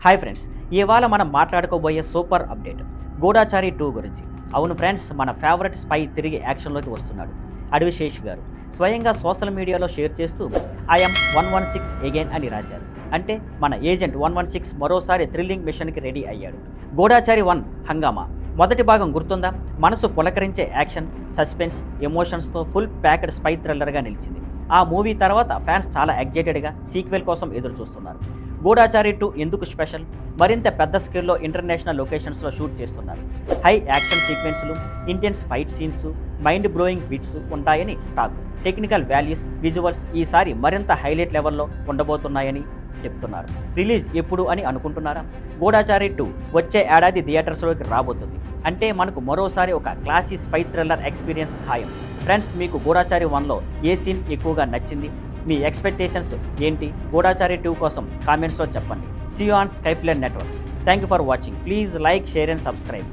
Hi friends, ఇవాళ మనం మాట్లాడుకోబోయే super update గూఢాచారి 2 గురించి. అవును ఫ్రెండ్స్, మన ఫేవరెట్ స్పై తిరిగి యాక్షన్లోకి వస్తున్నాడు. అడవి శేష్ గారు స్వయంగా సోషల్ మీడియాలో షేర్ చేస్తూ ఐఎమ్ 116 అగైన్ అని రాశారు. అంటే మన ఏజెంట్ 116 మరోసారి థ్రిల్లింగ్ మిషన్కి రెడీ అయ్యాడు. గూఢాచారి 1 హంగామా మొదటి భాగం గుర్తుందా? మనసు పులకరించే యాక్షన్, సస్పెన్స్, ఎమోషన్స్తో ఫుల్ ప్యాక్డ్ స్పై థ్రిల్లర్గా నిలిచింది. ఆ మూవీ తర్వాత ఫ్యాన్స్ చాలా ఎగ్జైటెడ్గా సీక్వెల్ కోసం ఎదురు చూస్తున్నారు. గూఢాచారి 2 ఎందుకు స్పెషల్? మరింత పెద్ద స్కేల్లో ఇంటర్నేషనల్ లొకేషన్స్లో షూట్ చేస్తున్నారు. హై యాక్షన్ సీక్వెన్స్లు, intense fight scenes, mind blowing bits ఉంటాయని టాక్. టెక్నికల్ వాల్యూస్, విజువల్స్ ఈసారి మరింత హైలైట్ లెవెల్లో ఉండబోతున్నాయని చెప్తున్నారు. రిలీజ్ ఎప్పుడు అని అనుకుంటున్నారా? గూఢాచారి 2 వచ్చే ఏడాది థియేటర్స్లోకి రాబోతుంది. అంటే మనకు మరోసారి ఒక క్లాసీ స్పై థ్రిల్లర్ ఎక్స్పీరియన్స్ ఖాయం. ఫ్రెండ్స్, మీకు గూఢాచారి 1లో ఏ సీన్ ఎక్కువగా నచ్చింది? మీ ఎక్స్పెక్టేషన్స్ ఏంటి? గూఢాచారి 2 కోసం కామెంట్స్లో చెప్పండి. See you on Skyfiller networks. Thank you for watching. Please like, share and subscribe.